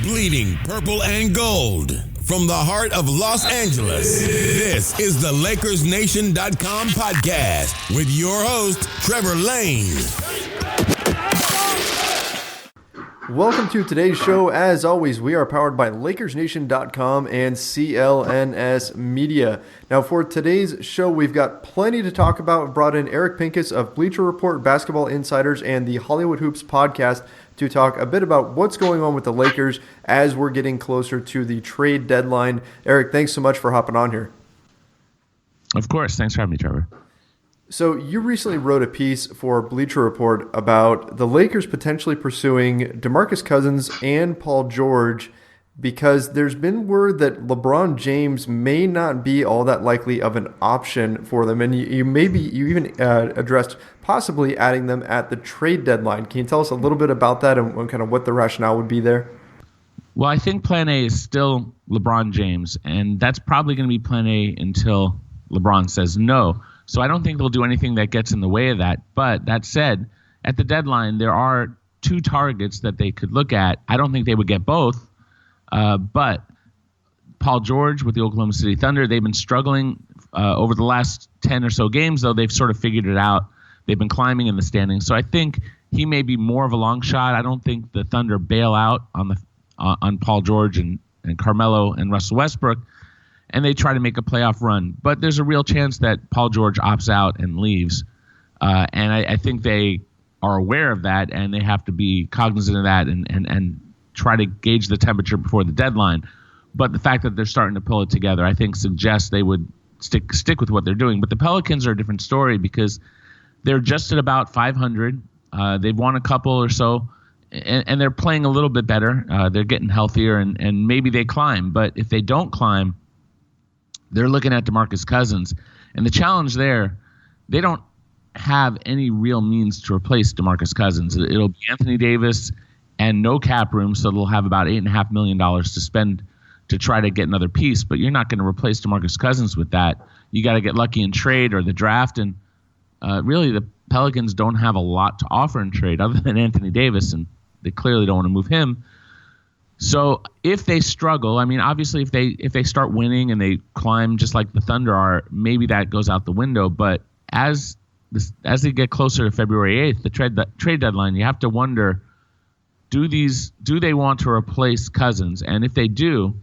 Bleeding purple and gold. From the heart of Los Angeles, this is the LakersNation.com podcast with your host, Trevor Lane. Welcome to today's show. As always, we are powered by LakersNation.com and CLNS Media. Now, for today's show, we've got plenty to talk about. We've brought in Eric Pincus of Bleacher Report, Basketball Insiders, and the Hollywood Hoops podcast to talk a bit about what's going on with the Lakers as we're getting closer to the trade deadline. Eric, thanks so much for hopping on here. Of course. Thanks for having me, Trevor. So you recently wrote a piece for Bleacher Report about the Lakers potentially pursuing DeMarcus Cousins and Paul George because there's been word that LeBron James may not be all that likely of an option for them. And you even addressed possibly adding them at the trade deadline. Can you tell us a little bit about that and kind of what the rationale would be there? Well, I think plan A is still LeBron James, and that's probably going to be plan A until LeBron says no. So I don't think they'll do anything that gets in the way of that. But that said, at the deadline, there are two targets that they could look at. I don't think they would get both. But Paul George with the Oklahoma City Thunder, they've been struggling over the last 10 or so games, though they've sort of figured it out. They've been climbing in the standings. So I think he may be more of a long shot. I don't think the Thunder bail out on Paul George and Carmelo and Russell Westbrook, and they try to make a playoff run. But there's a real chance that Paul George opts out and leaves. And I think they are aware of that, and they have to be cognizant of that and try to gauge the temperature before the deadline. But the fact that they're starting to pull it together, I think, suggests they would stick with what they're doing. But the Pelicans are a different story because they're just at about 500. They've won a couple or so, and they're playing a little bit better. They're getting healthier, and maybe they climb. But if they don't climb, they're looking at DeMarcus Cousins. And the challenge there, they don't have any real means to replace DeMarcus Cousins. It'll be Anthony Davis and no cap room, so they'll have about $8.5 million to spend to try to get another piece. But you're not going to replace DeMarcus Cousins with that. You got to get lucky in trade or the draft. And really, the Pelicans don't have a lot to offer in trade other than Anthony Davis, and they clearly don't want to move him. So if they struggle, I mean, obviously if they start winning and they climb just like the Thunder are, maybe that goes out the window. But as they get closer to February 8th, the trade deadline, you have to wonder, do they want to replace Cousins? And if they do,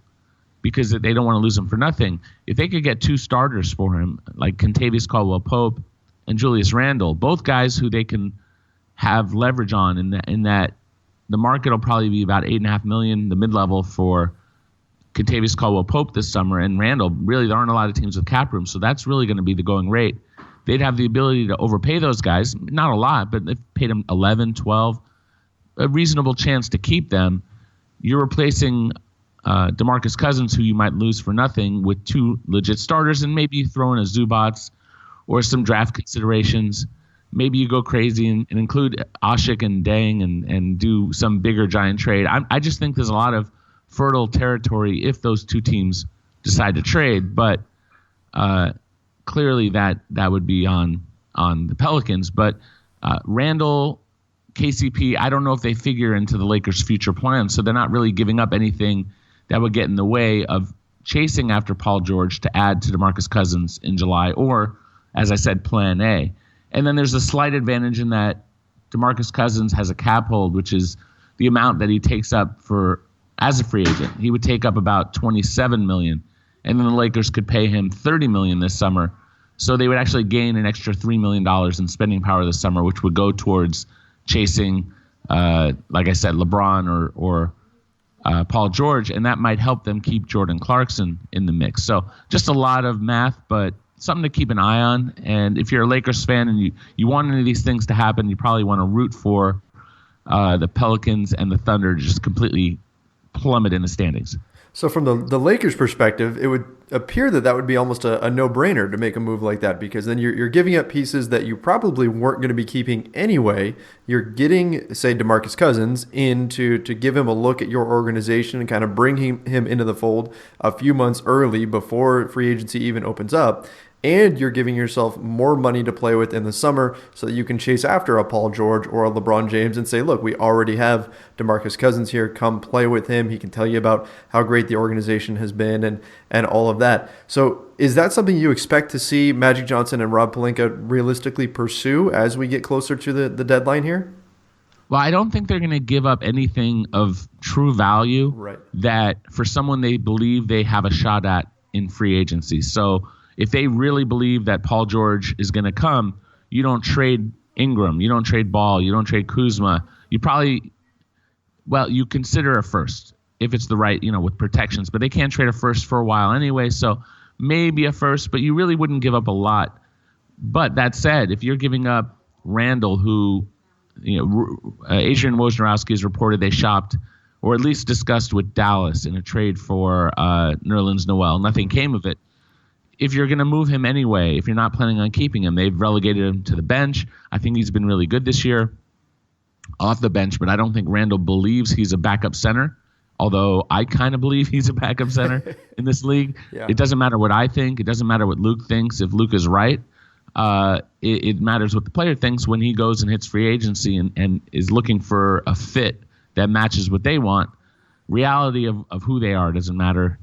because they don't want to lose him for nothing, if they could get two starters for him, like Kentavious Caldwell-Pope and Julius Randle, both guys who they can have leverage on in that the market will probably be about $8.5 million, the mid-level for Kentavious Caldwell-Pope this summer, and Randle. Really, there aren't a lot of teams with cap room, so that's really going to be the going rate. They'd have the ability to overpay those guys, not a lot, but they've paid them 11, 12, a reasonable chance to keep them. You're replacing DeMarcus Cousins, who you might lose for nothing, with two legit starters, and maybe you throw in a Zubats or some draft considerations. Maybe you go crazy and include Ashik and Deng and do some bigger giant trade. I just think there's a lot of fertile territory if those two teams decide to trade. But clearly that would be on the Pelicans. But Randle, KCP, I don't know if they figure into the Lakers' future plans. So they're not really giving up anything that would get in the way of chasing after Paul George to add to DeMarcus Cousins in July or, as I said, plan A. And then there's a slight advantage in that DeMarcus Cousins has a cap hold, which is the amount that he takes up as a free agent. He would take up about $27 million, and then the Lakers could pay him $30 million this summer. So they would actually gain an extra $3 million in spending power this summer, which would go towards chasing, like I said, LeBron or Paul George, and that might help them keep Jordan Clarkson in the mix. So just a lot of math, but something to keep an eye on. And if you're a Lakers fan and you want any of these things to happen, you probably want to root for the Pelicans and the Thunder to just completely plummet in the standings. So from the Lakers' perspective, it would appear that would be almost a no-brainer to make a move like that, because then you're giving up pieces that you probably weren't going to be keeping anyway. You're getting, say, DeMarcus Cousins in to give him a look at your organization and kind of bring him into the fold a few months early before free agency even opens up. and you're giving yourself more money to play with in the summer so that you can chase after a Paul George or a LeBron James and say, look, we already have DeMarcus Cousins here. Come play with him. He can tell you about how great the organization has been and all of that. So is that something you expect to see Magic Johnson and Rob Pelinka realistically pursue as we get closer to the deadline here? Well, I don't think they're going to give up anything of true value that for someone they believe they have a shot at in free agency. So if they really believe that Paul George is going to come, you don't trade Ingram, you don't trade Ball, you don't trade Kuzma. You consider a first if it's the right, with protections, but they can't trade a first for a while anyway. So maybe a first, but you really wouldn't give up a lot. But that said, if you're giving up Randle, who, Adrian Wojnarowski has reported they shopped or at least discussed with Dallas in a trade for Nerlens Noel. Nothing came of it. If you're going to move him anyway, if you're not planning on keeping him, they've relegated him to the bench. I think he's been really good this year off the bench, but I don't think Randle believes he's a backup center, although I kind of believe he's a backup center in this league. Yeah. It doesn't matter what I think. It doesn't matter what Luke thinks. If Luke is right, it matters what the player thinks when he goes and hits free agency and is looking for a fit that matches what they want. Reality of who they are doesn't matter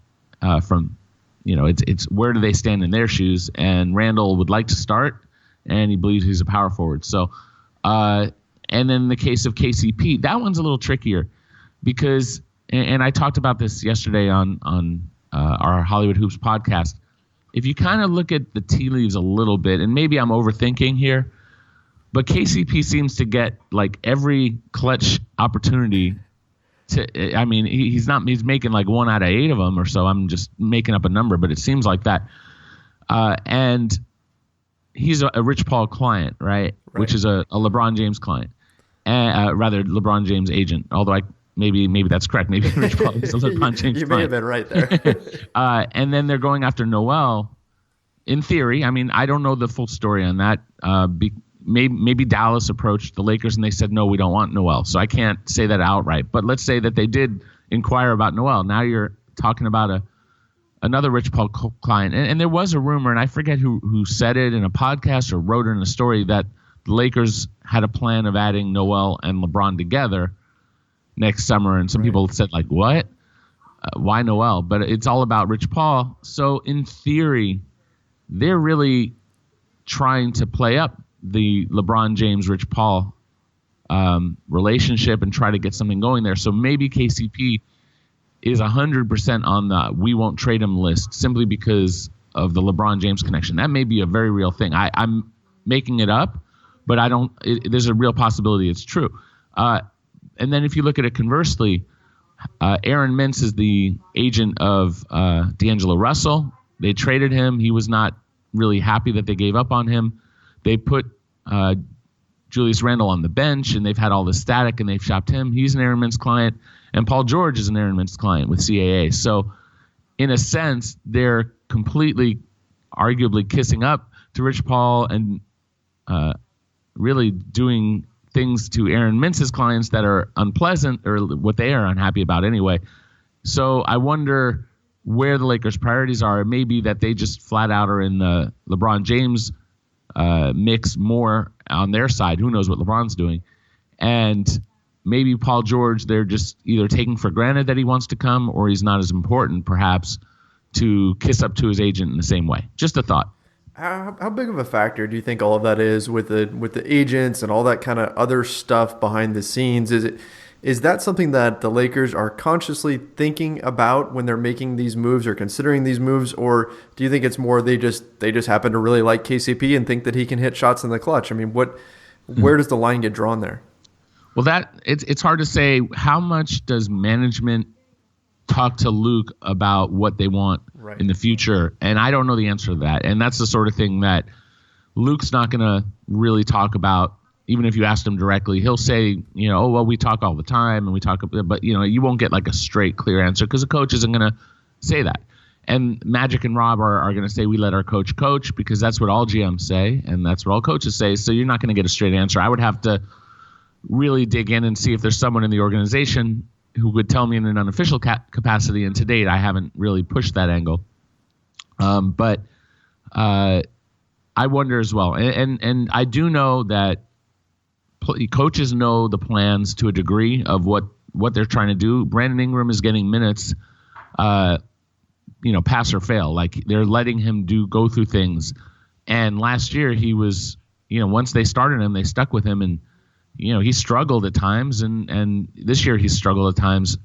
it's where do they stand in their shoes, and Randle would like to start, and he believes he's a power forward. So, and then the case of KCP, that one's a little trickier because, and I talked about this yesterday on our Hollywood Hoops podcast. If you kind of look at the tea leaves a little bit, and maybe I'm overthinking here, but KCP seems to get like every clutch opportunity he's making like 1 out of 8 of them or so. I'm just making up a number, but it seems like that. And he's a Rich Paul client, right? Which is a LeBron James client, and rather LeBron James agent. Although maybe that's correct. Maybe Rich Paul is a LeBron James you client. may have been right there. And then they're going after Noel. In theory, I don't know the full story on that. Maybe Dallas approached the Lakers and they said, no, we don't want Noel. So I can't say that outright. But let's say that they did inquire about Noel. Now you're talking about another Rich Paul client. And there was a rumor, and I forget who said it in a podcast or wrote it in a story, that the Lakers had a plan of adding Noel and LeBron together next summer. And some people said, like, what? Why Noel? But it's all about Rich Paul. So in theory, they're really trying to play up the LeBron James, Rich Paul relationship and try to get something going there. So maybe KCP is 100% on the we won't trade him list simply because of the LeBron James connection. That may be a very real thing. I'm making it up, but there's a real possibility it's true. And then if you look at it conversely, Aaron Mintz is the agent of D'Angelo Russell. They traded him. He was not really happy that they gave up on him. They put Julius Randle on the bench, and they've had all this static, and they've shopped him. He's an Aaron Mintz client, and Paul George is an Aaron Mintz client with CAA. So in a sense, they're completely, arguably kissing up to Rich Paul and really doing things to Aaron Mintz's clients that are unpleasant, or what they are unhappy about anyway. So I wonder where the Lakers' priorities are. It may be that they just flat out are in the LeBron James mix more on their side. Who knows what LeBron's doing? And maybe Paul George, they're just either taking for granted that he wants to come, or he's not as important, perhaps, to kiss up to his agent in the same way. Just a thought. How big of a factor do you think all of that is with the agents and all that kind of other stuff behind the scenes? Is that something that the Lakers are consciously thinking about when they're making these moves or considering these moves, or do you think it's more they just happen to really like KCP and think that he can hit shots in the clutch? I mean, where does the line get drawn there? Well, it's hard to say. How much does management talk to Luke about what they want in the future? And I don't know the answer to that. And that's the sort of thing that Luke's not going to really talk about. Even if you asked him directly, he'll say, oh, well, we talk all the time and we talk, but you won't get like a straight, clear answer because the coach isn't going to say that. And Magic and Rob are going to say, we let our coach because that's what all GMs say and that's what all coaches say. So you're not going to get a straight answer. I would have to really dig in and see if there's someone in the organization who would tell me in an unofficial capacity. And to date, I haven't really pushed that angle. But I wonder as well. And I do know that coaches know the plans to a degree of what they're trying to do. Brandon Ingram is getting minutes, pass or fail. Like they're letting him go through things. And last year he was, once they started him, they stuck with him, and he struggled at times, and this year he's struggled at times,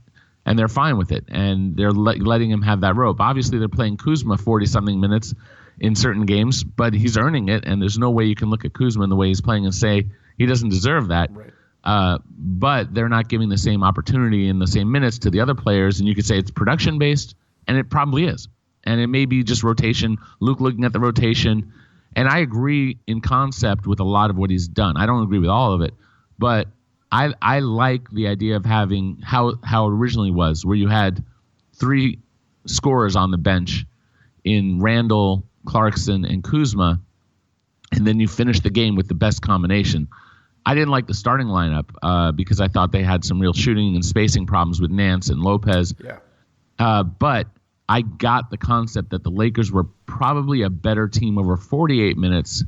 and they're fine with it, and they're letting him have that rope. Obviously, they're playing Kuzma 40-something minutes in certain games, but he's earning it, and there's no way you can look at Kuzma in the way he's playing and say he doesn't deserve that. Right. But they're not giving the same opportunity and the same minutes to the other players, and you could say it's production-based, and it probably is. And it may be just rotation, Luke looking at the rotation, and I agree in concept with a lot of what he's done. I don't agree with all of it, but I like the idea of having how it originally was, where you had 3 scorers on the bench in Randle, Clarkson, and Kuzma, and then you finish the game with the best combination. I didn't like the starting lineup because I thought they had some real shooting and spacing problems with Nance and Lopez. Yeah. But I got the concept that the Lakers were probably a better team over 48 minutes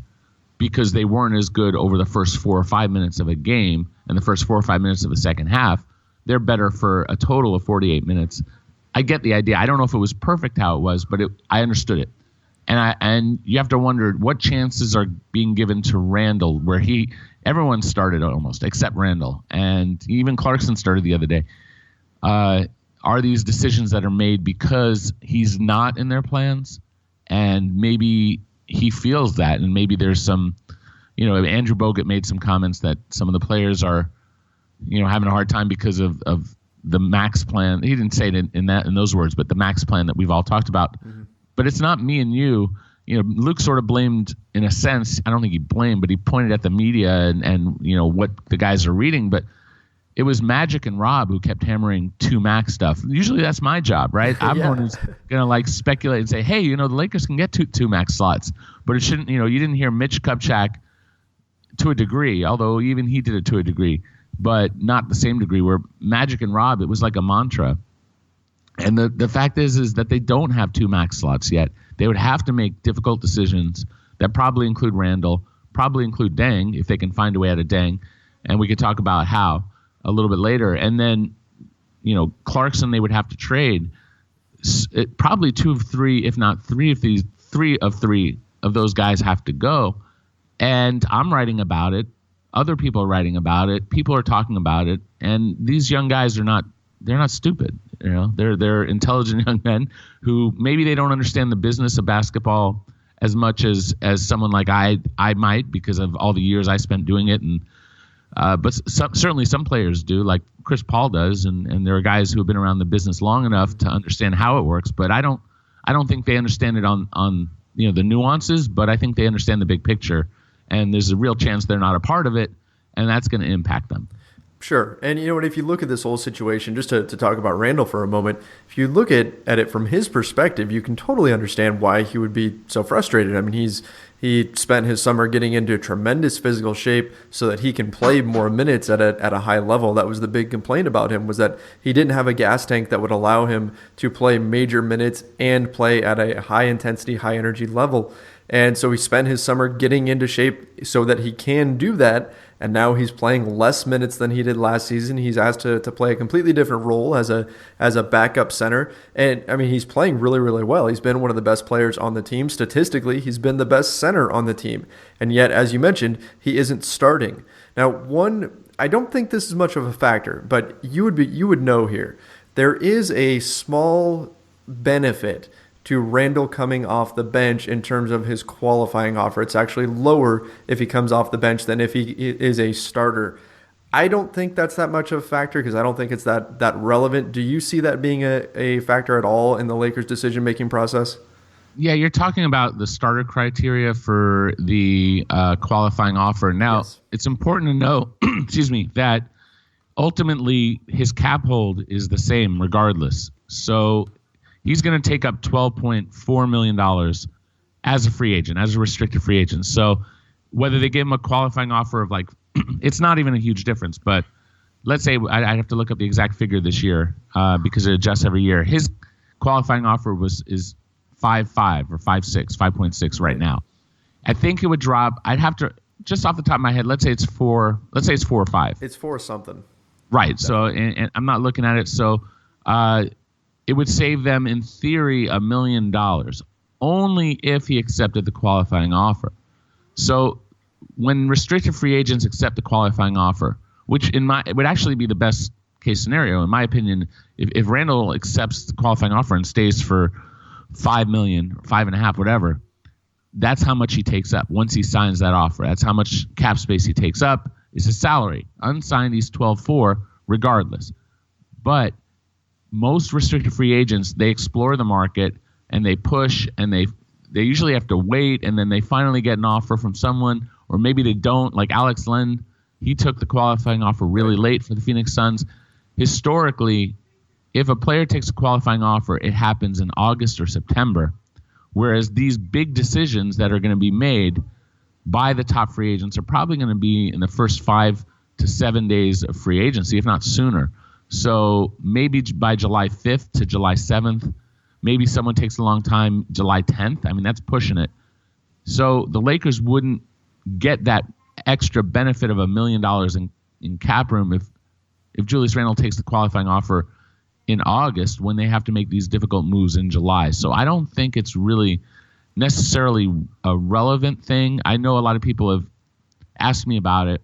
because they weren't as good over the first 4 or 5 minutes of a game and the first 4 or 5 minutes of the second half. They're better for a total of 48 minutes. I get the idea. I don't know if it was perfect how it was, but I understood it. And you have to wonder what chances are being given to Randle, where everyone started almost except Randle, and even Clarkson started the other day. Are these decisions that are made because he's not in their plans, and maybe he feels that, and maybe there's some, Andrew Bogut made some comments that some of the players are, having a hard time because of the max plan. He didn't say it in those words, but the max plan that we've all talked about. Mm-hmm. But it's not me and you. Luke sort of blamed, in a sense. I don't think he blamed, but he pointed at the media and what the guys are reading. But it was Magic and Rob who kept hammering 2 max stuff. Usually that's my job, right? I'm the one who's going to speculate and say, hey, the Lakers can get two max slots. But it shouldn't, you didn't hear Mitch Kupchak to a degree, although even he did it to a degree, but not the same degree, where Magic and Rob, it was like a mantra. And the fact is that they don't have 2 max slots yet. They would have to make difficult decisions that probably include Randle, probably include Deng, if they can find a way out of Deng. And we could talk about how a little bit later. And then, Clarkson, they would have to trade. Probably 2 of 3, if not 3 of these, 3 of those guys have to go. And I'm writing about it. Other people are writing about it. People are talking about it. And these young guys they're not stupid. They're intelligent young men who maybe they don't understand the business of basketball as much as someone like I might, because of all the years I spent doing it. And but certainly some players do, like Chris Paul does, and there are guys who have been around the business long enough to understand how it works. But I don't think they understand it on the nuances, but I think they understand the big picture. And there's a real chance they're not a part of it, and that's going to impact them. Sure. And if you look at this whole situation, just to talk about Randle for a moment, if you look at it from his perspective, you can totally understand why he would be so frustrated. I mean, he spent his summer getting into tremendous physical shape so that he can play more minutes at a high level. That was the big complaint about him, was that he didn't have a gas tank that would allow him to play major minutes and play at a high intensity, high energy level. And so he spent his summer getting into shape so that he can do that. And now he's playing less minutes than he did last season. He's asked to play a completely different role as a backup center. And I mean, he's playing really, really well. He's been one of the best players on the team. Statistically, he's been the best center on the team. And yet, as you mentioned, he isn't starting. Now, I don't think this is much of a factor, but you would know here. There is a small benefit to Randle coming off the bench in terms of his qualifying offer. It's actually lower if he comes off the bench than if he is a starter. I don't think that's that much of a factor because I don't think it's that relevant. Do you see that being a factor at all in the Lakers' decision-making process? Yeah, you're talking about the starter criteria for the qualifying offer. Now, yes. It's important to know, that ultimately his cap hold is the same regardless. So he's going to take up $12.4 million as a free agent, as a restricted free agent. So whether they give him a qualifying offer of it's not even a huge difference, but let's say I have to look up the exact figure this year because it adjusts every year. His qualifying offer is 5.5 or 5.6, 5.6 right now. I think it would drop. I'd have to, just off the top of my head, let's say it's 4. Let's say it's 4 or 5. It's 4 something. Right. Definitely. So, and I'm not looking at it. So, it would save them in theory $1 million, only if he accepted the qualifying offer. So, when restricted free agents accept the qualifying offer, which it would actually be the best case scenario, in my opinion, if Randle accepts the qualifying offer and stays for $5 million, 5.5, whatever, that's how much he takes up once he signs that offer. That's how much cap space he takes up is his salary. Unsigned, he's 12.4 regardless. But most restricted free agents, they explore the market and they push, and they usually have to wait, and then they finally get an offer from someone, or maybe they don't. Like Alex Len, he took the qualifying offer really late for the Phoenix Suns. Historically, if a player takes a qualifying offer, it happens in August or September, whereas these big decisions that are going to be made by the top free agents are probably going to be in the first 5 to 7 days of free agency, if not sooner. So maybe by July 5th to July 7th, maybe someone takes a long time, July 10th. I mean, that's pushing it. So the Lakers wouldn't get that extra benefit of $1 million in cap room if Julius Randle takes the qualifying offer in August, when they have to make these difficult moves in July. So I don't think it's really necessarily a relevant thing. I know a lot of people have asked me about it,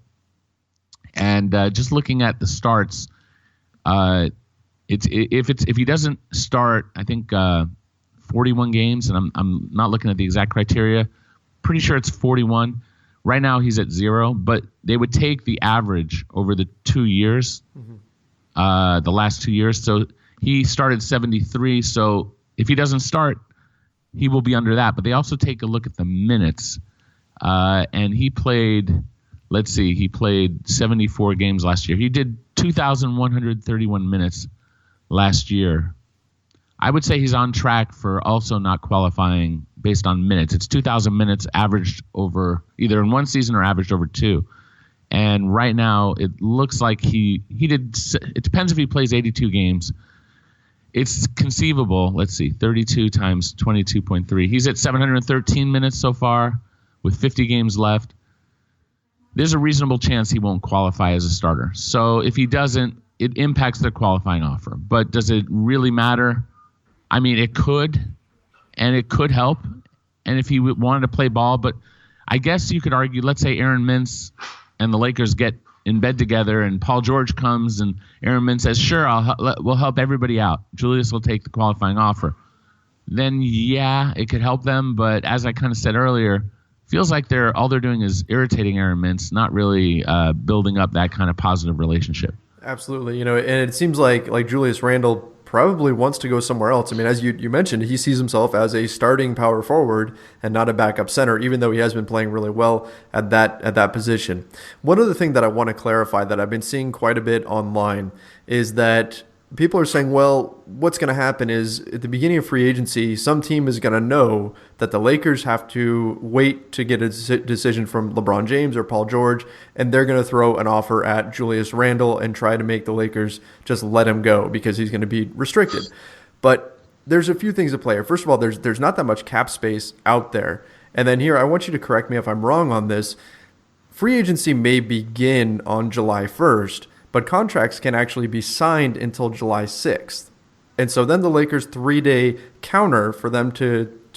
and just looking at the starts, if he doesn't start, I think 41 games, and I'm not looking at the exact criteria. Pretty sure it's 41. Right now he's at 0, but they would take the average over the 2 years, the last 2 years. So he started 73. So if he doesn't start, he will be under that. But they also take a look at the minutes. And he played, he played 74 games last year. He did 2,131 minutes last year. I would say he's on track for also not qualifying based on minutes. It's 2,000 minutes averaged over either in one season or averaged over 2. And right now it looks like he did. It depends if he plays 82 games. It's conceivable. 32 times 22.3. He's at 713 minutes so far with 50 games left. There's a reasonable chance he won't qualify as a starter. So if he doesn't, it impacts their qualifying offer. But does it really matter? I mean, it could, and it could help. And if he wanted to play ball, but I guess you could argue, let's say Aaron Mintz and the Lakers get in bed together and Paul George comes and Aaron Mintz says, sure, we'll help everybody out. Julius will take the qualifying offer. Then, yeah, it could help them. But as I kind of said earlier, feels like all they're doing is irritating Aaron Mintz, not really building up that kind of positive relationship. Absolutely. And it seems like Julius Randle probably wants to go somewhere else. I mean, as you mentioned, he sees himself as a starting power forward and not a backup center, even though he has been playing really well at that position. One other thing that I want to clarify that I've been seeing quite a bit online is that people are saying, well, what's going to happen is at the beginning of free agency, some team is going to know that the Lakers have to wait to get a decision from LeBron James or Paul George, and they're going to throw an offer at Julius Randle and try to make the Lakers just let him go because he's going to be restricted. But there's a few things at play. First of all, there's not that much cap space out there. And then here, I want you to correct me if I'm wrong on this. Free agency may begin on July 1st, but contracts can actually be signed until July 6th. And so then the Lakers' 3-day counter for them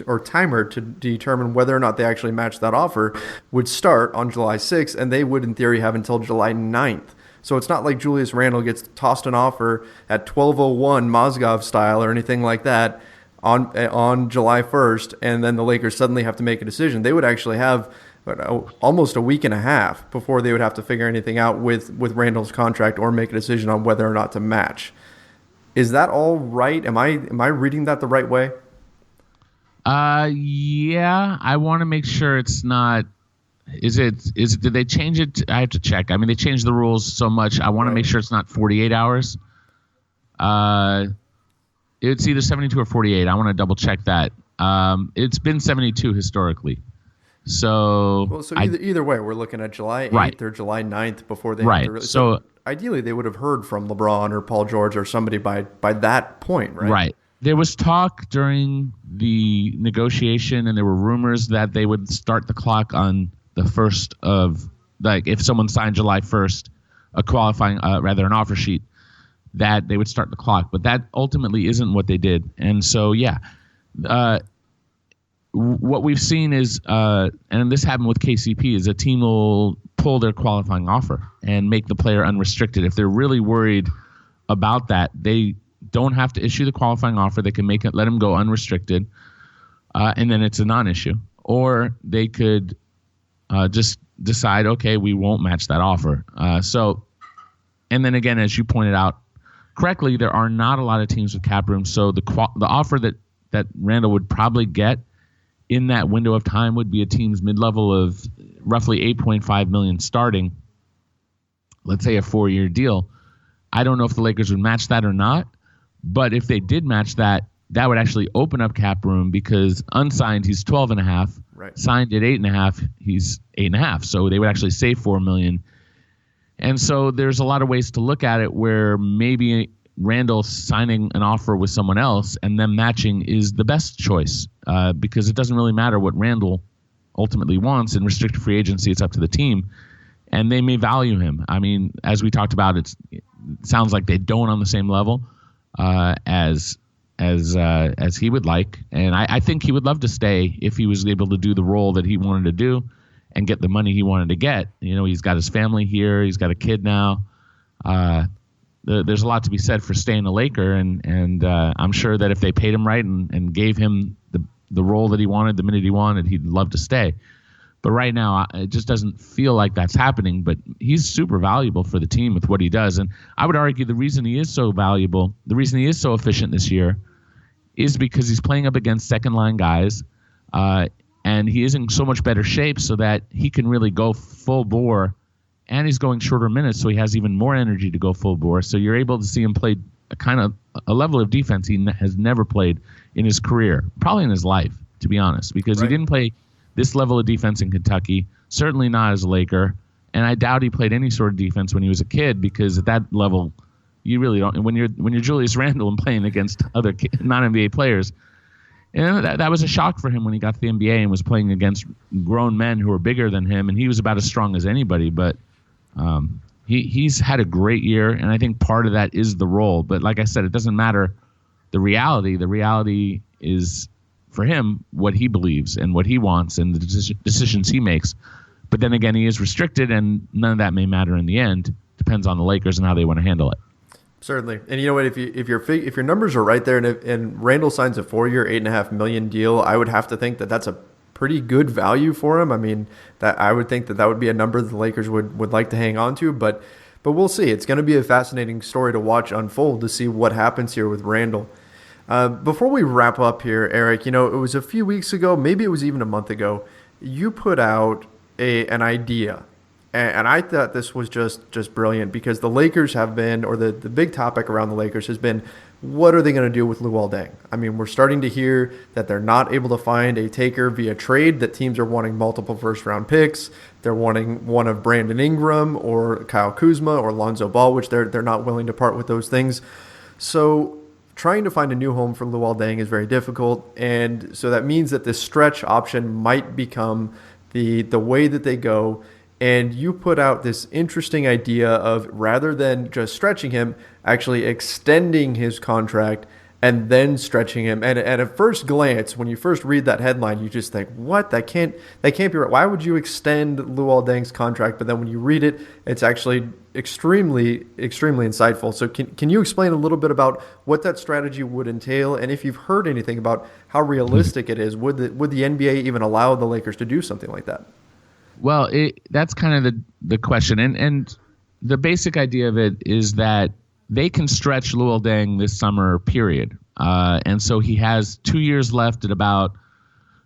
or timer to determine whether or not they actually match that offer would start on July 6th, and they would in theory have until July 9th. So it's not like Julius Randle gets tossed an offer at 12:01 Mozgov style or anything like that on July 1st, and then the Lakers suddenly have to make a decision. They would actually have almost a week and a half before they would have to figure anything out with Randle's contract or make a decision on whether or not to match. Is that all right? Am I reading that the right way? Yeah. I want to make sure it's not. Is it? Did they change it? I have to check. I mean, they changed the rules so much. I want to make sure it's not 48 hours. It's either 72 or 48. I want to double check that. It's been 72 historically. So either way, we're looking at July 8th or July 9th before they have to really. So ideally, they would have heard from LeBron or Paul George or somebody by that point, right? There was talk during the negotiation, and there were rumors that they would start the clock on the first of, like, if someone signed July 1st, a qualifying, rather an offer sheet, that they would start the clock. But that ultimately isn't what they did. And so, yeah, what we've seen is, and this happened with KCP, is a team will pull their qualifying offer and make the player unrestricted. If they're really worried about that, they don't have to issue the qualifying offer. They can make it, let him go unrestricted, and then it's a non-issue. Or they could just decide, okay, we won't match that offer. And then again, as you pointed out correctly, there are not a lot of teams with cap room. So the offer that Randle would probably get in that window of time would be a team's mid-level of roughly $8.5 million starting, let's say a 4-year deal. I don't know if the Lakers would match that or not. But if they did match that, that would actually open up cap room, because unsigned, he's 12.5. Right. Signed at 8.5, he's 8.5. So they would actually save $4 million. And so there's a lot of ways to look at it where maybe Randle signing an offer with someone else and them matching is the best choice, because it doesn't really matter what Randle ultimately wants. In restricted free agency, it's up to the team, and they may value him. I mean, as we talked about, it sounds like they don't on the same level as he would like, and I think he would love to stay if he was able to do the role that he wanted to do and get the money he wanted to get. You know, he's got his family here, he's got a kid now. There's a lot to be said for staying a Laker, and I'm sure that if they paid him right and gave him the role that he wanted, the minute he wanted, he'd love to stay. But right now, it just doesn't feel like that's happening. But he's super valuable for the team with what he does. And I would argue the reason he is so valuable, the reason he is so efficient this year, is because he's playing up against second-line guys, and he is in so much better shape so that he can really go full bore, and he's going shorter minutes, so he has even more energy to go full bore. So you're able to see him play a level of defense he has never played in his career, probably in his life, to be honest, because He didn't play this level of defense in Kentucky, certainly not as a Laker, and I doubt he played any sort of defense when he was a kid, because at that level, you really don't. When you're Julius Randle and playing against other non-NBA players, and that was a shock for him when he got to the NBA and was playing against grown men who were bigger than him, and he was about as strong as anybody. But he's had a great year, and I think part of that is the role. But like I said, it doesn't matter the reality. The reality is, for him, what he believes and what he wants and the decisions he makes. But then again, he is restricted, and none of that may matter in the end. Depends on the Lakers and how they want to handle it. Certainly. And you know what, if your numbers are right there, and Randle signs a 4-year, $8.5 million deal, I would have to think that that's a pretty good value for him. I mean, that I would think that would be a number that the Lakers would like to hang on to, but we'll see. It's going to be a fascinating story to watch unfold, to see what happens here with Randle. Before we wrap up here, Eric, it was a few weeks ago, maybe it was even a month ago, you put out an idea. And I thought this was just brilliant, because the Lakers have been, or the big topic around the Lakers has been, what are they going to do with Luol Deng? I mean, we're starting to hear that they're not able to find a taker via trade, that teams are wanting multiple first-round picks. They're wanting one of Brandon Ingram or Kyle Kuzma or Lonzo Ball, which they're not willing to part with those things. So trying to find a new home for Luol Deng is very difficult, and so that means that this stretch option might become the way that they go. And you put out this interesting idea of, rather than just stretching him, actually extending his contract and then stretching him. And at first glance, when you first read that headline, you just think, what? That can't be right. Why would you extend Luol Deng's contract? But then when you read it, it's actually extremely, extremely insightful. So can you explain a little bit about what that strategy would entail? And if you've heard anything about how realistic it is, would the NBA even allow the Lakers to do something like that? Well, that's kind of the question. And the basic idea of it is that they can stretch Luol Deng this summer, period. And so he has 2 years left at about,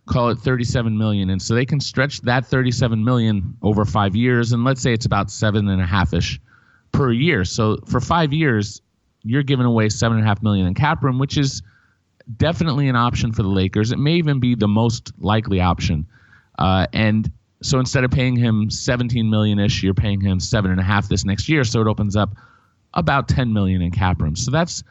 call it $37 million. And so they can stretch that $37 million over 5 years. And let's say it's about 7.5-ish per year. So for 5 years, you're giving away $7.5 million in cap room, which is definitely an option for the Lakers. It may even be the most likely option. And so instead of paying him $17 million-ish, you're paying him $7.5 this next year. So it opens up about $10 million in cap room. So that's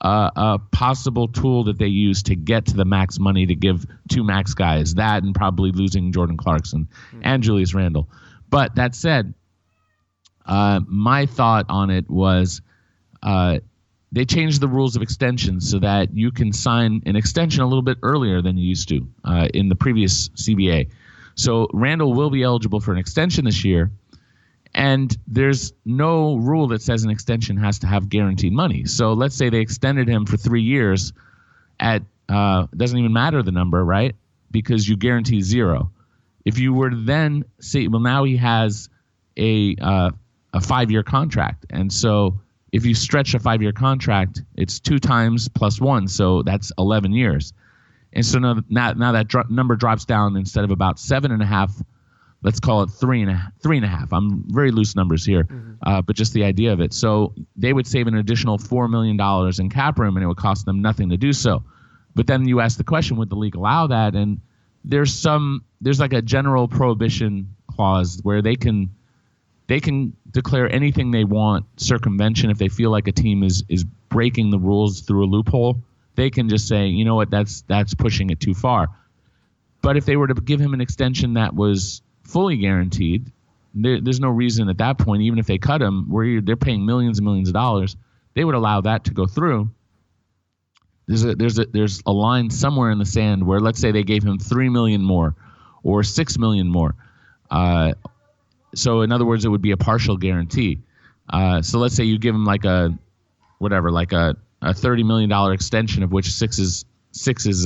a possible tool that they use to get to the max money to give two max guys. That and probably losing Jordan Clarkson and Julius Randle. But that said, my thought on it was they changed the rules of extension so that you can sign an extension a little bit earlier than you used to in the previous CBA. So Randle will be eligible for an extension this year, and there's no rule that says an extension has to have guaranteed money. So let's say they extended him for 3 years at doesn't even matter the number, right? Because you guarantee zero. If you were to then say, well, now he has a 5-year contract, and so if you stretch a 5-year contract, it's 2 times plus 1, so that's 11 years. And so now that number drops down, instead of about 7.5, let's call it 3.5. I'm very loose numbers here, but just the idea of it. So they would save an additional $4 million in cap room, and it would cost them nothing to do so. But then you ask the question, would the league allow that? And there's like a general prohibition clause where they can declare anything they want, circumvention. If they feel like a team is breaking the rules through a loophole, they can just say, you know what, that's pushing it too far. But if they were to give him an extension that was fully guaranteed, there's no reason at that point, even if they cut him, where they're paying millions and millions of dollars, they would allow that to go through. There's a line somewhere in the sand where, let's say they gave him $3 million more or $6 million more. So in other words, it would be a partial guarantee. So let's say you give him like a $30 million extension, of which six is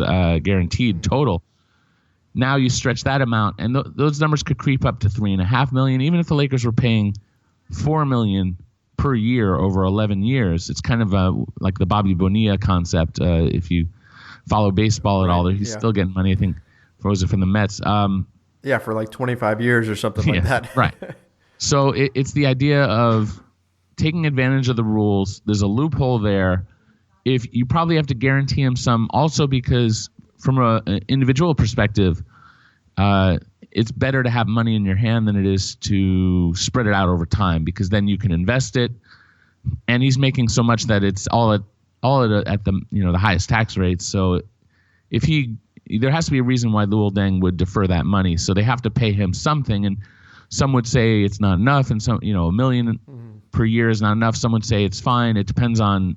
guaranteed total. Now you stretch that amount, and those numbers could creep up to $3.5 million. Even if the Lakers were paying $4 million per year over 11 years, it's kind of like the Bobby Bonilla concept. If you follow baseball at all, he's still getting money. I think frozen from the Mets. For like 25 years or something like that. Right. So it's the idea of taking advantage of the rules. There's a loophole there. If you probably have to guarantee him some, also because from an individual perspective, it's better to have money in your hand than it is to spread it out over time, because then you can invest it. And he's making so much that it's all at the the highest tax rates. So there has to be a reason why Luol Deng would defer that money. So they have to pay him something, and some would say it's not enough, and some $1 million per year is not enough. Some would say it's fine. It depends on.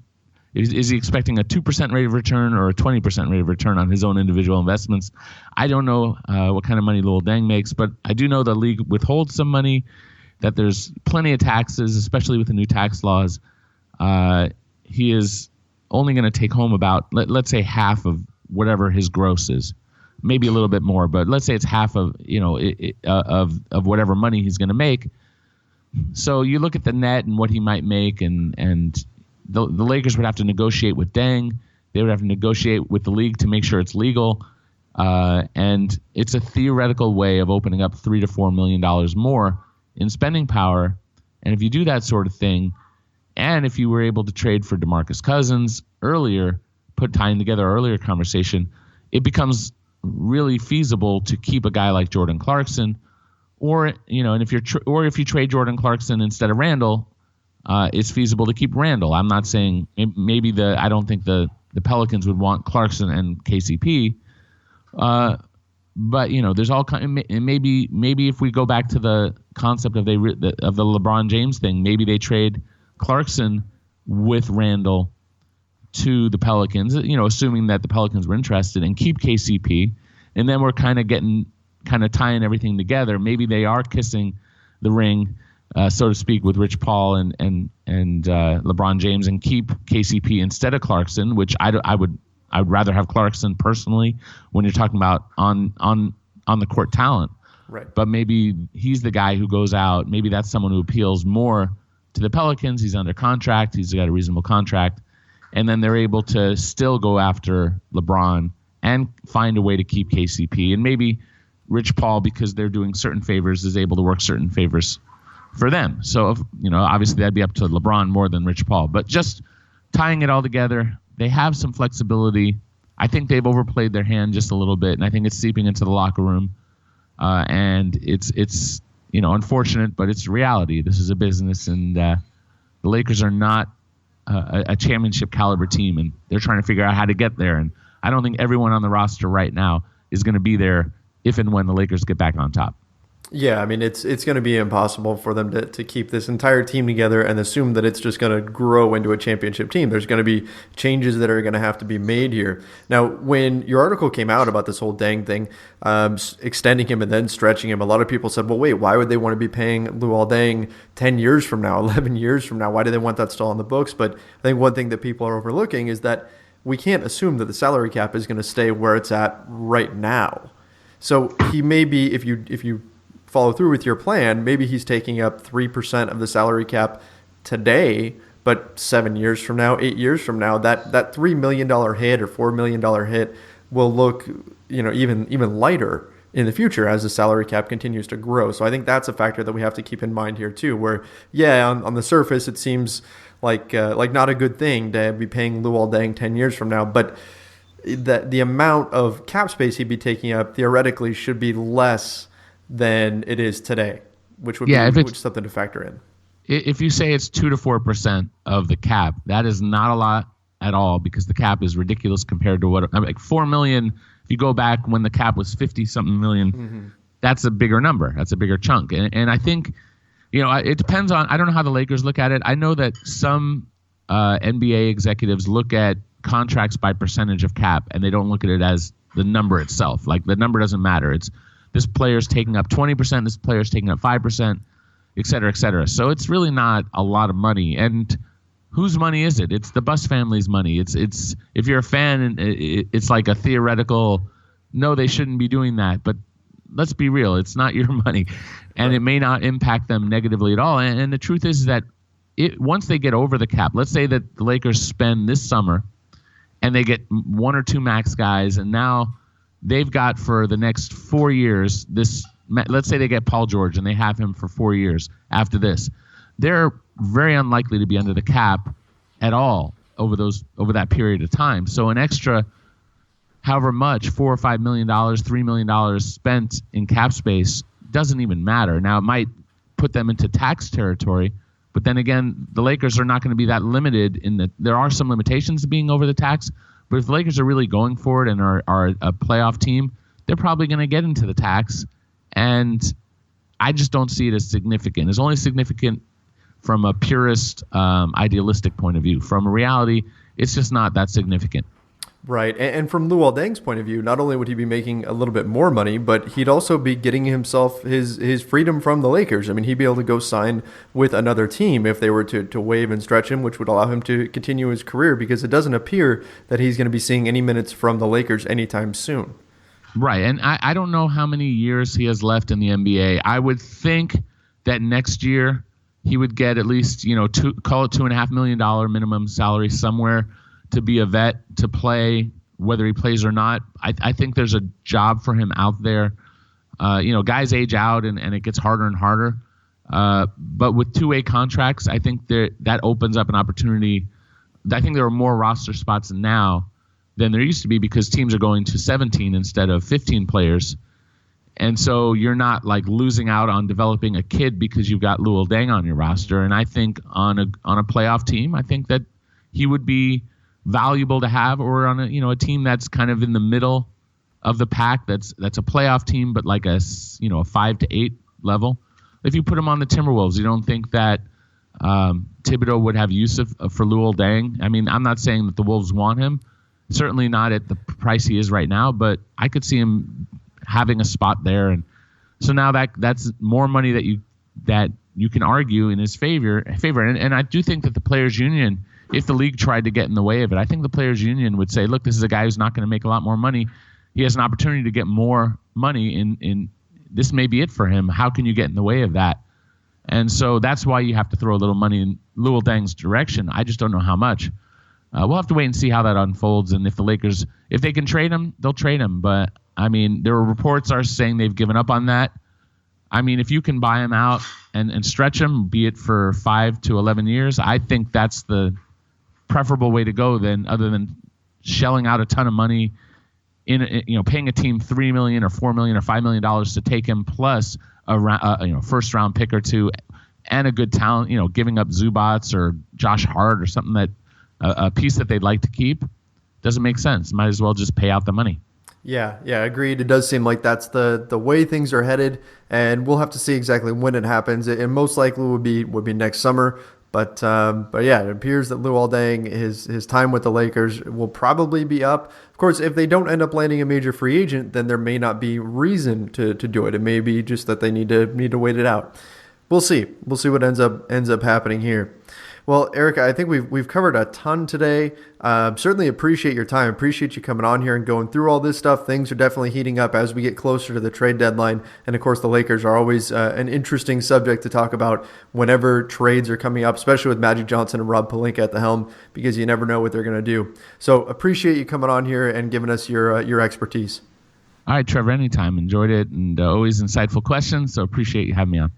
Is he expecting a 2% rate of return or a 20% rate of return on his own individual investments? I don't know what kind of money Luol Deng makes, but I do know the league withholds some money, that there's plenty of taxes, especially with the new tax laws. He is only going to take home about, let's say, half of whatever his gross is, maybe a little bit more, but let's say it's half of of whatever money he's going to make. So you look at the net and what he might make, and the Lakers would have to negotiate with Deng. They would have to negotiate with the league to make sure it's legal. And it's a theoretical way of opening up $3 to $4 million more in spending power. And if you do that sort of thing, and if you were able to trade for DeMarcus Cousins earlier, tying together our earlier conversation, it becomes really feasible to keep a guy like Jordan Clarkson, and if you trade Jordan Clarkson instead of Randle, it's feasible to keep Randle. I'm not saying I don't think the Pelicans would want Clarkson and KCP, but there's all kind. Maybe if we go back to the concept of the LeBron James thing, maybe they trade Clarkson with Randle to the Pelicans, assuming that the Pelicans were interested, and keep KCP, and then we're kind of tying everything together. Maybe they are kissing the ring, so to speak, with Rich Paul and LeBron James, and keep KCP instead of Clarkson, which I would rather have Clarkson personally when you're talking about on the court talent. Right. But maybe he's the guy who goes out. Maybe that's someone who appeals more to the Pelicans. He's under contract. He's got a reasonable contract. And then they're able to still go after LeBron and find a way to keep KCP. And maybe Rich Paul, because they're doing certain favors, is able to work certain favors for them. So, obviously that'd be up to LeBron more than Rich Paul. But just tying it all together, they have some flexibility. I think they've overplayed their hand just a little bit, and I think it's seeping into the locker room. And it's unfortunate, but it's reality. This is a business, and the Lakers are not a championship caliber team, and they're trying to figure out how to get there. And I don't think everyone on the roster right now is going to be there if and when the Lakers get back on top. Yeah, I mean, it's going to be impossible for them to keep this entire team together and assume that it's just going to grow into a championship team. There's going to be changes that are going to have to be made here. Now, when your article came out about this whole Deng thing, extending him and then stretching him, a lot of people said, well, wait, why would they want to be paying Luol Deng 10 years from now, 11 years from now? Why do they want that still on the books? But I think one thing that people are overlooking is that we can't assume that the salary cap is going to stay where it's at right now. So he may be, if you follow through with your plan, maybe he's taking up 3% of the salary cap today, but 7 years from now, 8 years from now, that $3 million hit or $4 million hit will look, even lighter in the future as the salary cap continues to grow. So I think that's a factor that we have to keep in mind here too, where, on the surface, it seems like not a good thing to be paying Luol Deng 10 years from now, but the amount of cap space he'd be taking up theoretically should be less than it is today, which would be something to factor in. If you say it's 2 to 4% of the cap, that is not a lot at all, because the cap is ridiculous compared to like $4 million. If you go back when the cap was 50-something million, that's a bigger number. That's a bigger chunk. And I think, it depends on, I don't know how the Lakers look at it. I know that some NBA executives look at contracts by percentage of cap, and they don't look at it as the number itself. Like, the number doesn't matter. It's this player's taking up 20%, this player's taking up 5%, et cetera, et cetera. So it's really not a lot of money. And whose money is it? It's the Buss family's money. It's if you're a fan, it's like a theoretical, no, they shouldn't be doing that. But let's be real, it's not your money, and it may not impact them negatively at all. And the truth is that once they get over the cap, let's say that the Lakers spend this summer and they get 1 or 2 max guys, and now they've got for the next 4 years let's say they get Paul George and they have him for 4 years after this. They're very unlikely to be under the cap at all over that period of time. So an extra however much, $4 or $5 million, $3 million spent in cap space doesn't even matter. Now, it might put them into tax territory, but then again, the Lakers are not going to be that limited in that there are some limitations to being over the tax. But if the Lakers are really going for it and are a playoff team, they're probably going to get into the tax. And I just don't see it as significant. It's only significant from a purist, idealistic point of view. From a reality, it's just not that significant. Right. And from Luol Deng's point of view, not only would he be making a little bit more money, but he'd also be getting himself his freedom from the Lakers. I mean, he'd be able to go sign with another team if they were to waive and stretch him, which would allow him to continue his career, because it doesn't appear that he's going to be seeing any minutes from the Lakers anytime soon. Right. And I don't know how many years he has left in the NBA. I would think that next year he would get at least, call it $2.5 million minimum salary somewhere to be a vet, to play, whether he plays or not. I think there's a job for him out there. Guys age out and it gets harder and harder. But with two-way contracts, I think that opens up an opportunity. I think there are more roster spots now than there used to be, because teams are going to 17 instead of 15 players. And so you're not like losing out on developing a kid because you've got Luol Deng on your roster. And I think on a playoff team, I think that he would be valuable to have, or on a team that's kind of in the middle of the pack, that's a playoff team, but like a 5 to 8 level. If you put him on the Timberwolves, you don't think that Thibodeau would have use for Luol Deng? I mean, I'm not saying that the Wolves want him, certainly not at the price he is right now, but I could see him having a spot there. And so now that's more money that you can argue in his favor. And I do think that the Players Union, if the league tried to get in the way of it, I think the Players Union would say, look, this is a guy who's not going to make a lot more money. He has an opportunity to get more money in this may be it for him. How can you get in the way of that? And so that's why you have to throw a little money in Luol Deng's direction. I just don't know how much. We'll have to wait and see how that unfolds. And if the Lakers, if they can trade him, they'll trade him. But I mean, there are reports are saying they've given up on that. I mean, if you can buy him out and stretch him, be it for 5 to 11 years, I think that's the preferable way to go, other than shelling out a ton of money in paying a team $3 million or $4 million or $5 million to take him, plus a first round pick or two and a good talent, giving up Zubats or Josh Hart or something that a piece that they'd like to keep, doesn't make sense. Might as well just pay out the money. Yeah, agreed. It does seem like that's the way things are headed, and we'll have to see exactly when it happens. It most likely would be next summer. But yeah, it appears that Luol Deng, his time with the Lakers will probably be up. Of course, if they don't end up landing a major free agent, then there may not be reason to do it. It may be just that they need to wait it out. We'll see. We'll see what ends up happening here. Well, Erica, I think we've covered a ton today. Certainly appreciate your time. Appreciate you coming on here and going through all this stuff. Things are definitely heating up as we get closer to the trade deadline. And of course, the Lakers are always an interesting subject to talk about whenever trades are coming up, especially with Magic Johnson and Rob Pelinka at the helm, because you never know what they're going to do. So appreciate you coming on here and giving us your expertise. All right, Trevor, anytime. Enjoyed it, and always insightful questions. So appreciate you having me on.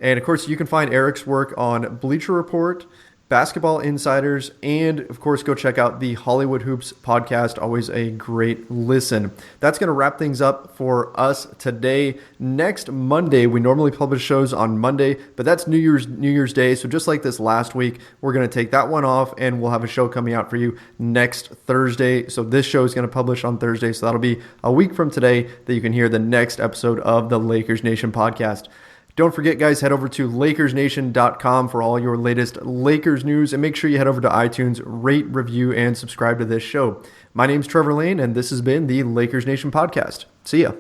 And of course, you can find Eric's work on Bleacher Report, Basketball Insiders, and of course, go check out the Hollywood Hoops podcast. Always a great listen. That's going to wrap things up for us today. Next Monday, we normally publish shows on Monday, but that's New Year's Day. So just like this last week, we're going to take that one off, and we'll have a show coming out for you next Thursday. So this show is going to publish on Thursday. So that'll be a week from today that you can hear the next episode of the Lakers Nation podcast. Don't forget, guys, head over to LakersNation.com for all your latest Lakers news, and make sure you head over to iTunes, rate, review, and subscribe to this show. My name's Trevor Lane, and this has been the Lakers Nation podcast. See ya.